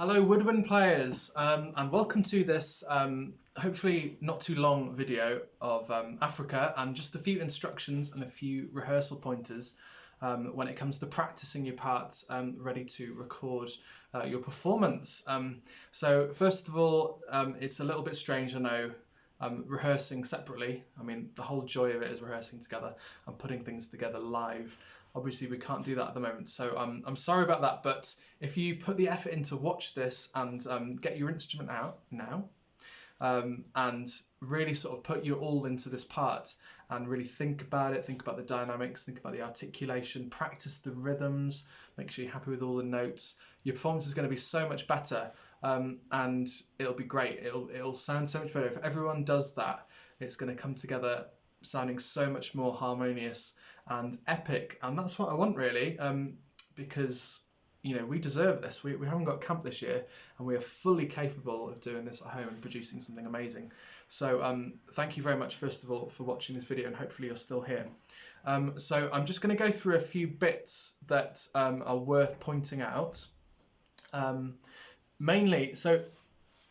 Hello Woodwind players, and welcome to this hopefully not too long video of Africa and just a few instructions and a few rehearsal pointers when it comes to practicing your parts ready to record your performance. So first of all, it's a little bit strange, I know, rehearsing separately. I mean, the whole joy of it is rehearsing together and putting things together live. Obviously we can't do that at the moment, so I'm sorry about that, but if you put the effort in to watch this and get your instrument out now and really sort of put your all into this part and really think about it, think about the dynamics, think about the articulation, practice the rhythms, make sure you're happy with all the notes, your performance is going to be so much better and it'll be great. It'll sound so much better. If everyone does that, it's going to come together sounding so much more harmonious and epic, and that's what I want really, because you know, we deserve this. We haven't got camp this year and we are fully capable of doing this at home and producing something amazing. So thank you very much first of all for watching this video, and hopefully you're still here. So I'm just going to go through a few bits that are worth pointing out. Mainly, so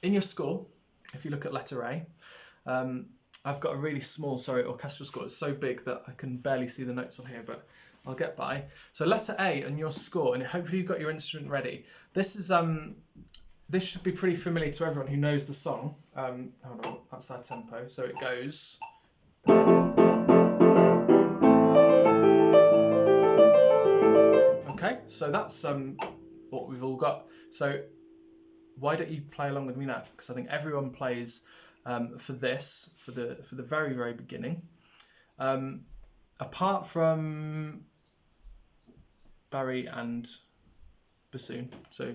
in your score, if you look at letter A, I've got a really small, orchestral score. It's so big that I can barely see the notes on here, but I'll get by. So letter A on your score, and hopefully you've got your instrument ready. This is this should be pretty familiar to everyone who knows the song. Hold on, that's our tempo. So it goes. Okay, so that's what we've all got. So why don't you play along with me now? Because I think everyone plays for this, for the very, very beginning. Apart from Barry and bassoon. So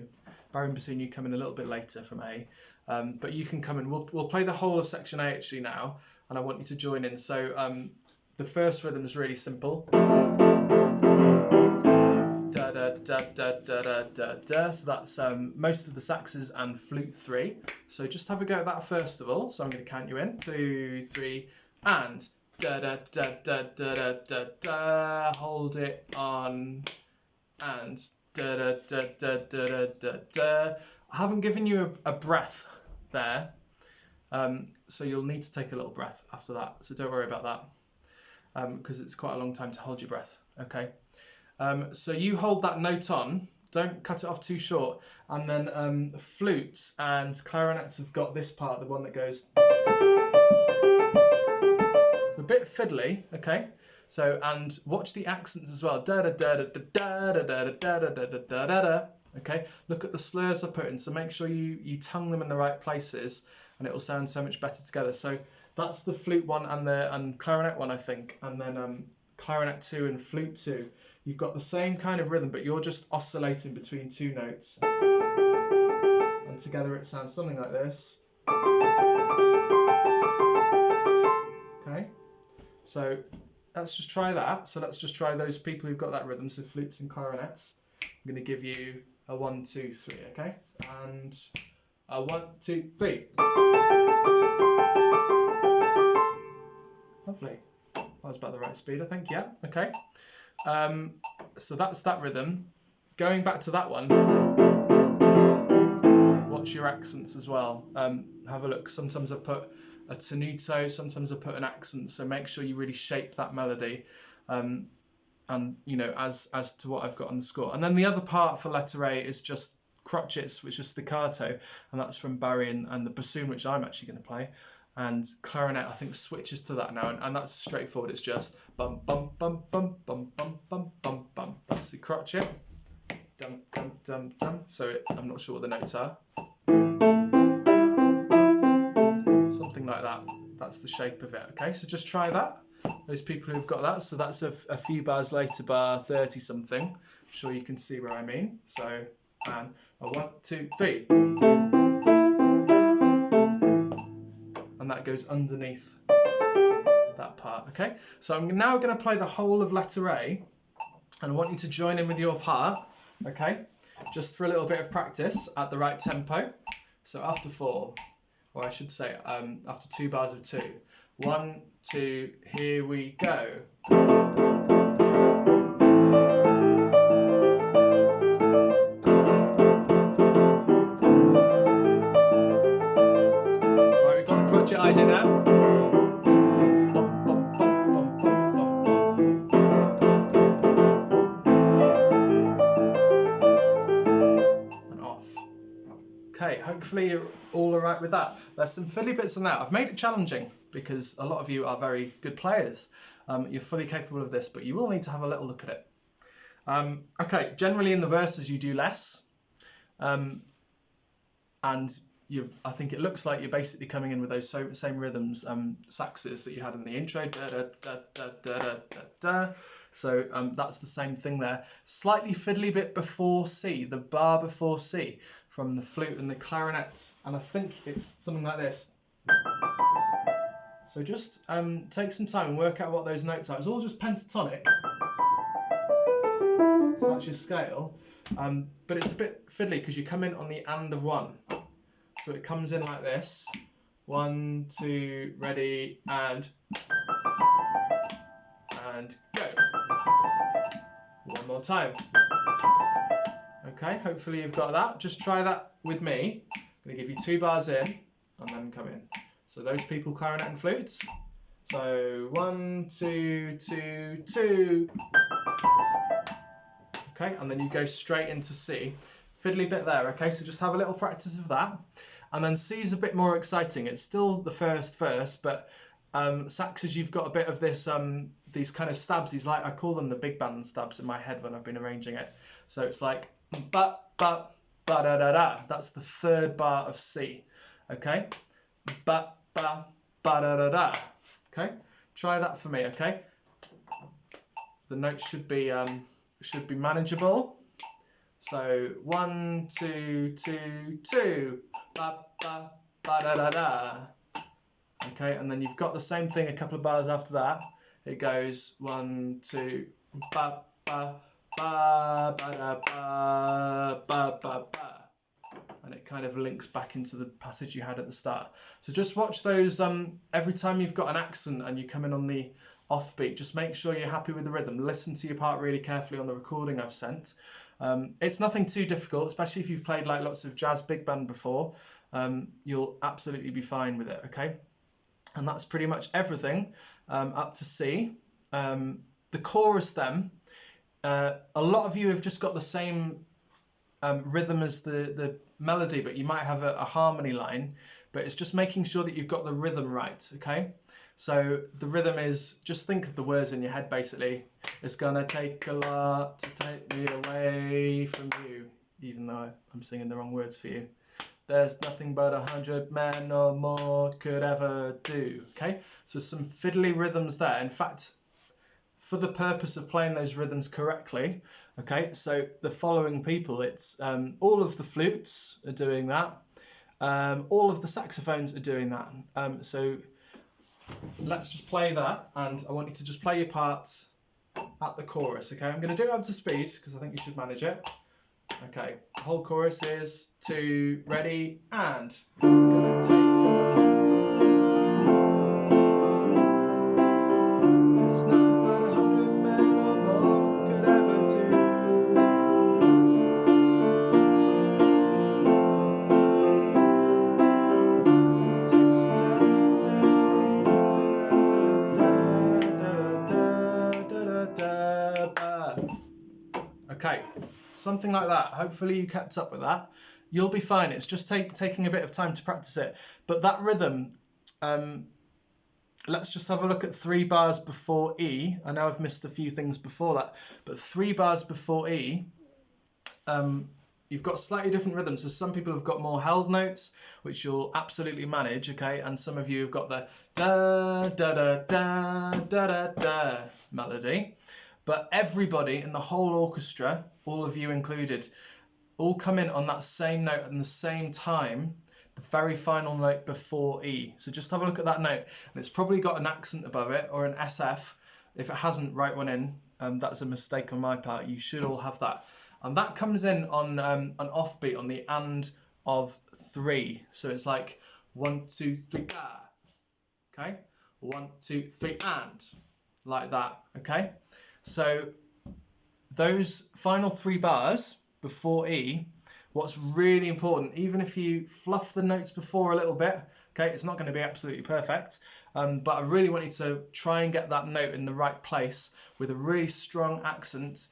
Barry and bassoon, you come in a little bit later from A, but you can come in. We'll play the whole of section A actually now, and I want you to join in. So the first rhythm is really simple. Da da da da da da da da. So that's most of the saxes and flute 3. So just have a go at that first of all. So I'm going to count you in. 2, 3, and da da da da da da da da. Hold it on, and da da da da da da da da. I haven't given you a breath there, so you'll need to take a little breath after that. So don't worry about that, because it's quite a long time to hold your breath. Okay. So you hold that note on, don't cut it off too short, and then flutes and clarinets have got this part, the one that goes a bit fiddly, okay? So, and watch the accents as well, da da da da da da da da da da da da da da. Okay, look at the slurs I put in, so make sure you tongue them in the right places, and it will sound so much better together. So that's the flute one and clarinet one, I think, and then clarinet 2 and flute 2. You've got the same kind of rhythm, but you're just oscillating between 2 notes. And together it sounds something like this. Okay, so let's just try that. So let's just try those people who've got that rhythm, so flutes and clarinets. I'm going to give you a 1, 2, 3, okay? And a 1, 2, 3. Lovely. That was about the right speed, I think, yeah, okay. So that's that rhythm. Going back to that one, watch your accents as well. Have a look. Sometimes I put a tenuto, sometimes I put an accent, so make sure you really shape that melody, and you know, as to what I've got on the score. And then the other part for letter A is just crotchets, which is staccato, and that's from Barry and the bassoon, which I'm actually going to play. And clarinet, I think, switches to that now, and that's straightforward. It's just bum bum bum bum bum bum bum bum bum. That's the crotchet. Dum dum dum dum. So I'm not sure what the notes are. Something like that. That's the shape of it. Okay, so just try that. Those people who've got that. So that's a few bars later, bar 30 something. I'm sure you can see where I mean. So and a 1, 2, 3. And that goes underneath that part, okay? So I'm now going to play the whole of letter A, and I want you to join in with your part, okay? Just for a little bit of practice at the right tempo. So after 4, or I should say after 2 bars of 2. 1, 2, here we go. Okay, hopefully you're all alright with that. There's some fiddly bits in that. I've made it challenging because a lot of you are very good players. You're fully capable of this, but you will need to have a little look at it. Okay, generally in the verses you do less. And I think it looks like you're basically coming in with those same rhythms, saxes that you had in the intro. Da, da, da, da, da, da, da. So that's the same thing there. Slightly fiddly bit before C, the bar before C, from the flute and the clarinet. And I think it's something like this. So just take some time and work out what those notes are. It's all just pentatonic. So that's your scale. But it's a bit fiddly because you come in on the and of one. So it comes in like this. 1, 2, ready, and go. One more time. Okay, hopefully you've got that. Just try that with me. I'm going to give you 2 bars in and then come in. So those people, clarinet and flutes. So 1, 2, 2, 2. Okay, and then you go straight into C. Fiddly bit there, okay, so just have a little practice of that. And then C is a bit more exciting. It's still the first verse, but saxes, you've got a bit of this, these kind of stabs. These, like, I call them the big band stabs in my head when I've been arranging it. So it's like ba ba ba da da da. That's the 3rd bar of C. Okay, ba ba ba da da da. Okay, try that for me. Okay, the notes should be manageable. So 1, 2, 2, 2, ba ba ba da da da. Okay, and then you've got the same thing a couple of bars after that. It goes 1, 2, ba ba ba ba da ba ba ba ba, and it kind of links back into the passage you had at the start. So just watch those. Every time you've got an accent and you come in on the offbeat, just make sure you're happy with the rhythm. Listen to your part really carefully on the recording I've sent. It's nothing too difficult, especially if you've played like lots of jazz big band before. You'll absolutely be fine with it. Okay. And that's pretty much everything up to C. The chorus then, a lot of you have just got the same rhythm as the melody, but you might have a harmony line, but it's just making sure that you've got the rhythm right, okay? So the rhythm is, just think of the words in your head basically. It's gonna take a lot to take me away from you, even though I'm singing the wrong words for you. There's nothing but 100 men or more could ever do. Okay, so some fiddly rhythms there. In fact, for the purpose of playing those rhythms correctly, okay, so the following people, it's all of the flutes are doing that. All of the saxophones are doing that. So let's just play that, and I want you to just play your parts at the chorus. Okay, I'm going to do it up to speed because I think you should manage it. Okay, the whole chorus is 2, ready, and it's gonna take there's nothing but 100 men or more could ever do. Okay, something like that. Hopefully you kept up with that. You'll be fine. It's just taking a bit of time to practice it. But that rhythm, let's just have a look at 3 bars before E. I know I've missed a few things before that, but 3 bars before E, you've got slightly different rhythms. So some people have got more held notes, which you'll absolutely manage, okay? And some of you have got the da da da da da da da melody. But everybody in the whole orchestra, all of you included, all come in on that same note at the same time, the very final note before E. So just have a look at that note, and it's probably got an accent above it or an SF. If it hasn't, write one in. That's a mistake on my part. You should all have that. And that comes in on an offbeat on the and of 3. So it's like 1, 2, 3, ah. Okay? 1, 2, 3, and. Like that. Okay? So those final 3 bars before E, what's really important, even if you fluff the notes before a little bit, okay, it's not going to be absolutely perfect, but I really want you to try and get that note in the right place with a really strong accent.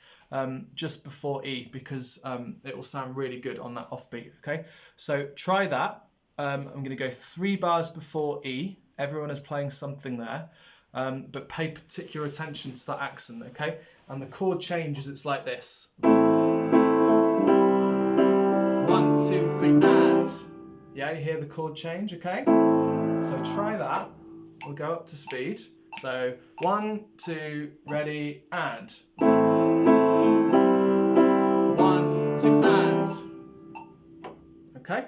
just before E, because it will sound really good on that offbeat. Okay, so try that. I'm going to go 3 bars before E. Everyone is playing something there, but pay particular attention to that accent. Okay, and the chord changes. It's like this: 1, 2, 3, and. Yeah, you hear the chord change. Okay, so try that. We'll go up to speed. So 1, 2, ready, and 1, 2, and. Okay,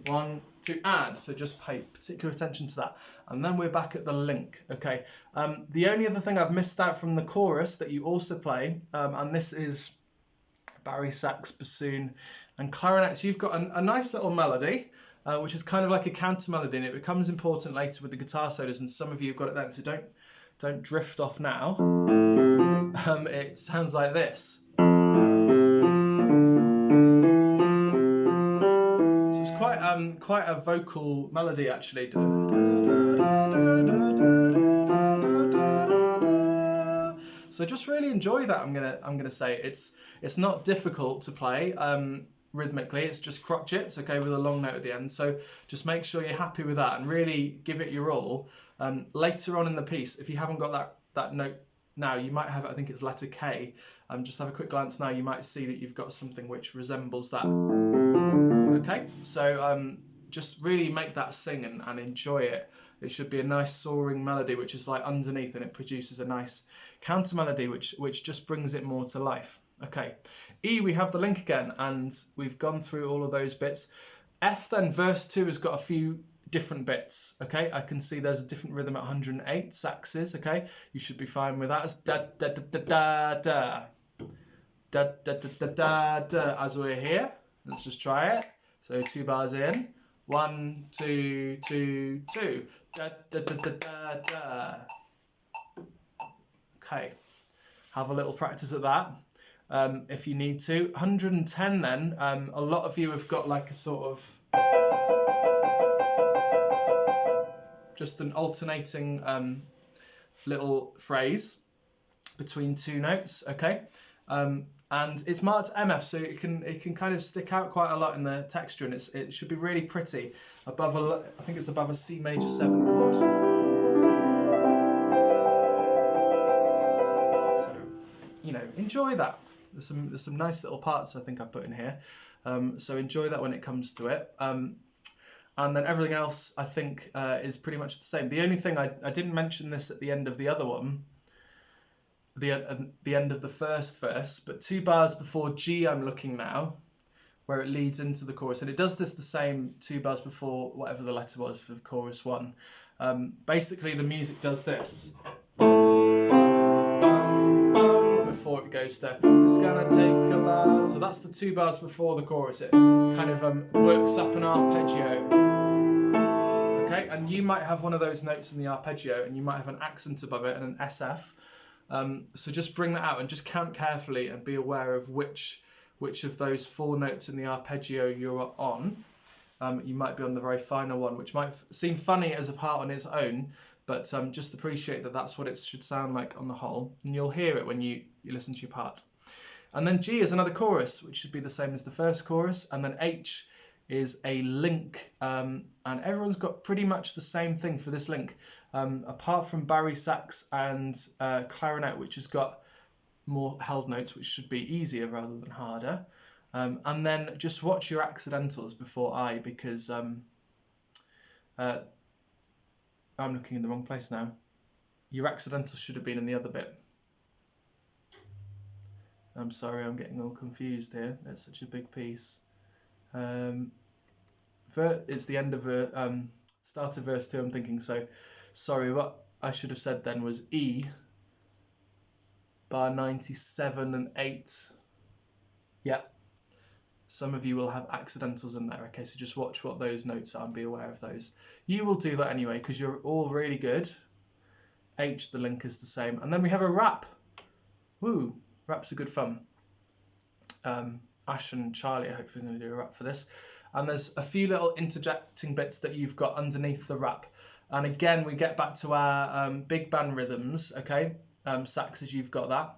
1, 2, and. So just pay particular attention to that. And then we're back at the link. Okay, the only other thing I've missed out from the chorus that you also play, and this is bari sax, bassoon, and clarinet. So you've got a nice little melody. Which is kind of like a counter melody, and it becomes important later with the guitar solos, and some of you have got it then, so don't drift off now. It sounds like this. So it's quite a vocal melody actually. So just really enjoy that. I'm gonna say it's not difficult to play. Rhythmically, it's just crotchets, okay, with a long note at the end. So just make sure you're happy with that and really give it your all. Later on in the piece, if you haven't got that note now, you might have it, I think it's letter K. Just have a quick glance now, you might see that you've got something which resembles that. Okay, so just really make that sing and enjoy it. It should be a nice soaring melody which is like underneath, and it produces a nice counter melody which just brings it more to life. Okay, E, we have the link again, and we've gone through all of those bits. F then, verse 2 has got a few different bits. Okay, I can see there's a different rhythm at 108 saxes. Okay, you should be fine with that. It's da da da da da da da da da da da. As we're here, let's just try it. So 2 bars in, 1, 2, 2, 2, da da da da da da. Okay, have a little practice at that. If you need to. 110 then, a lot of you have got like a sort of just an alternating little phrase between 2 notes, okay, and it's marked MF, so it can kind of stick out quite a lot in the texture, and it should be really pretty above I think it's above a C major 7 chord. So, you know, enjoy that. There's some nice little parts I think I put in here, so enjoy that when it comes to it. And then everything else I think is pretty much the same. The only thing I didn't mention this at the end of the other one, the end of the first verse, but 2 bars before G I'm looking now, where it leads into the chorus, and it does this the same 2 bars before whatever the letter was for chorus 1. Basically the music does this. Before it goes to, it's gonna take a lot. So that's the 2 bars before the chorus. It kind of works up an arpeggio. Okay, and you might have one of those notes in the arpeggio, and you might have an accent above it and an SF. So just bring that out and just count carefully and be aware of which of those 4 notes in the arpeggio you're on. You might be on the very final one, which might seem funny as a part on its own, but just appreciate that that's what it should sound like on the whole, and you'll hear it when you listen to your part. And then G is another chorus, which should be the same as the first chorus, and then H is a link, and everyone's got pretty much the same thing for this link, apart from bari sax and clarinet, which has got more held notes, which should be easier rather than harder. And then just watch your accidentals before I, because I'm looking in the wrong place now. Your accidentals should have been in the other bit. I'm sorry, I'm getting all confused here. That's such a big piece. It's the end of start of verse 2, I'm thinking, so sorry, what I should have said then was E, bar 97 and 8. Yeah, some of you will have accidentals in there, okay, so just watch what those notes are and be aware of those. You will do that anyway, because you're all really good. H, the link is the same. And then we have a rap. Woo, raps are good fun. Ash and Charlie are hopefully going to do a rap for this. And there's a few little interjecting bits that you've got underneath the rap. And again, we get back to our big band rhythms, okay? Saxes, you've got that.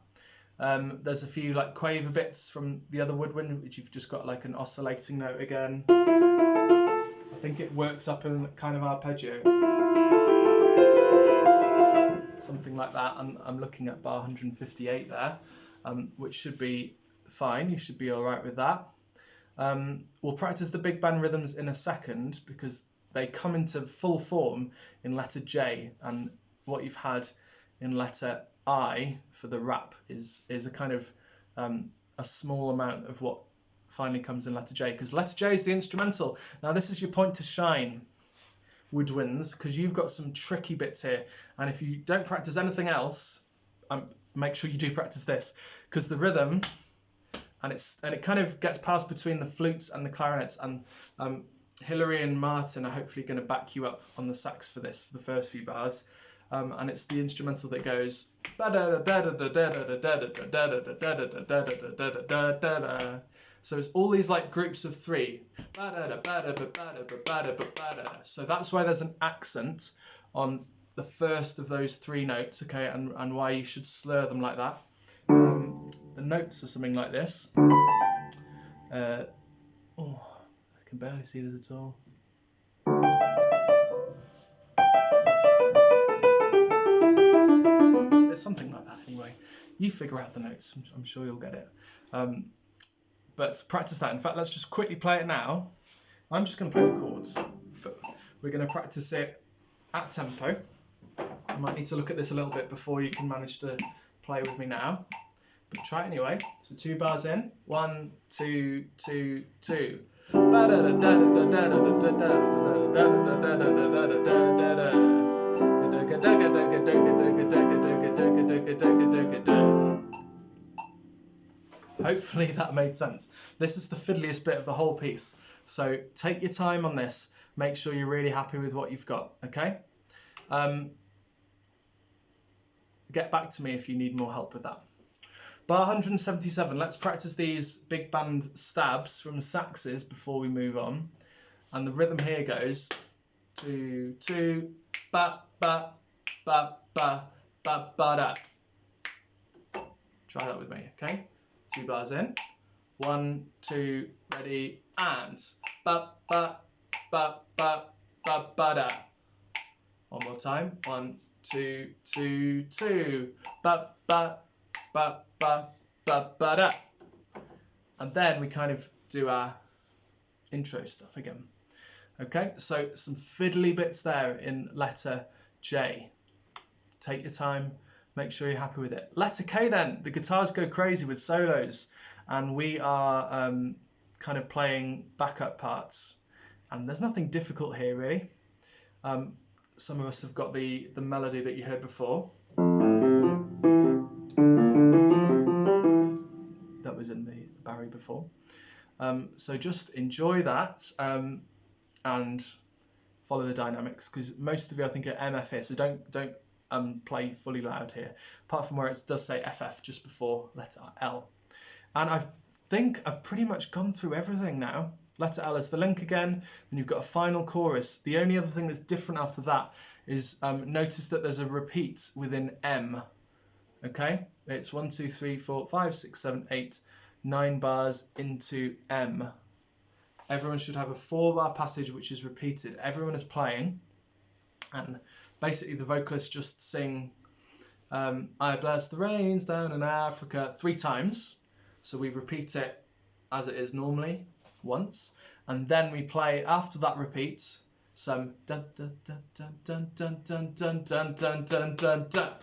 There's a few like quaver bits from the other woodwind, which you've just got like an oscillating note again. I think it works up in kind of arpeggio, something like that. I'm looking at bar 158 there, which should be fine. You should be all right with that. We'll practice the big band rhythms in a second because they come into full form in letter J, and what you've had in letter I for the rap is a kind of a small amount of what finally comes in letter J, because letter J is the instrumental. Now this is your point to shine, woodwinds, because you've got some tricky bits here, and if you don't practice anything else, make sure you do practice this, because the rhythm and it kind of gets passed between the flutes and the clarinets, and Hilary and Martin are hopefully going to back you up on the sax for this, for the first few bars, and it's the instrumental that goes, so it's all these like groups of three, so that's why there's an accent on the first of those three notes, okay, and why you should slur them like that. The notes are something like this. Oh, I can barely see this at all. It's something like that anyway. You figure out the notes, I'm sure you'll get it. But practice that. In fact, let's just quickly play it now. I'm just going to play the chords, but we're going to practice it at tempo. You might need to look at this a little bit before you can manage to play with me now. But try it anyway. So 2 bars in. 1, 2, 2, 2. Hopefully that made sense. This is the fiddliest bit of the whole piece. So take your time on this. Make sure you're really happy with what you've got, okay? Get back to me if you need more help with that. Bar 177, let's practice these big band stabs from saxes before we move on. And the rhythm here goes 2, 2, ba, ba, ba, ba, ba, ba, da. Try that with me, okay? 2 bars in. 1, 2, ready, and ba, ba, ba, ba, ba, ba, da. One more time. 1, 2, 2, 2, ba, ba, ba, ba, ba, ba, da. And then we kind of do our intro stuff again. Okay, so some fiddly bits there in letter J. Take your time, make sure you're happy with it. Letter K then, the guitars go crazy with solos, and we are kind of playing backup parts. And there's nothing difficult here really. Some of us have got the melody that you heard before. That was in the Barry before. So just enjoy that and follow the dynamics, because most of you I think are MF here, so don't play fully loud here, apart from where it does say FF just before letter L. And I think I've pretty much gone through everything now. Letter L is the link again, then you've got a final chorus. The only other thing that's different after that is notice that there's a repeat within M. Okay, it's 1, 2, 3, 4, 5, 6, 7, 8, 9 bars into M. Everyone should have a 4-bar passage which is repeated. Everyone is playing, and basically the vocalists just sing I bless the rains down in Africa 3 times. So we repeat it as it is normally once, and then we play after that repeat some dun dun dun dun dun dun dun dun dun dun dun dun.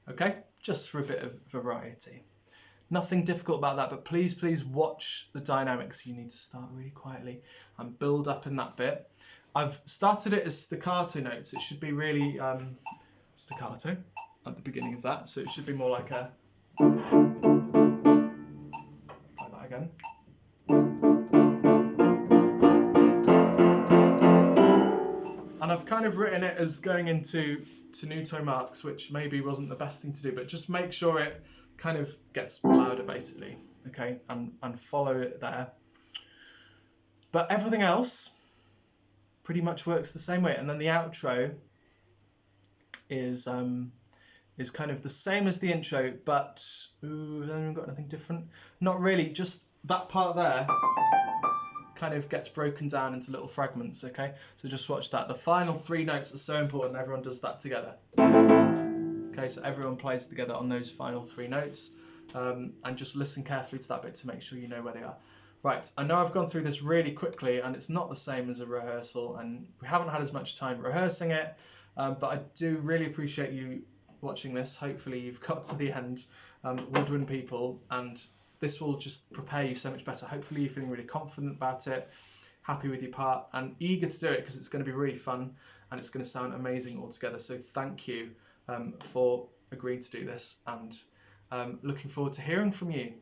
Okay, just for a bit of variety. Nothing difficult about that, but please watch the dynamics. You need to start really quietly and build up in that bit. I've started it as staccato notes. It should be really staccato at the beginning of that, so it should be more like a like that again. And I've kind of written it as going into tenuto marks, which maybe wasn't the best thing to do, but just make sure it kind of gets louder basically, okay, and follow it there. But everything else pretty much works the same way. And then the outro is is kind of the same as the intro, but then we've got anything different. Not really, just that part there kind of gets broken down into little fragments, okay? So just watch that. The final 3 notes are so important, everyone does that together. Okay, so everyone plays together on those final 3 notes, and just listen carefully to that bit to make sure you know where they are. Right, I know I've gone through this really quickly and it's not the same as a rehearsal and we haven't had as much time rehearsing it, but I do really appreciate you watching this. Hopefully you've got to the end, Woodwind people, and this will just prepare you so much better. Hopefully you're feeling really confident about it, happy with your part and eager to do it because it's going to be really fun and it's going to sound amazing altogether. So thank you for agreeing to do this, and looking forward to hearing from you.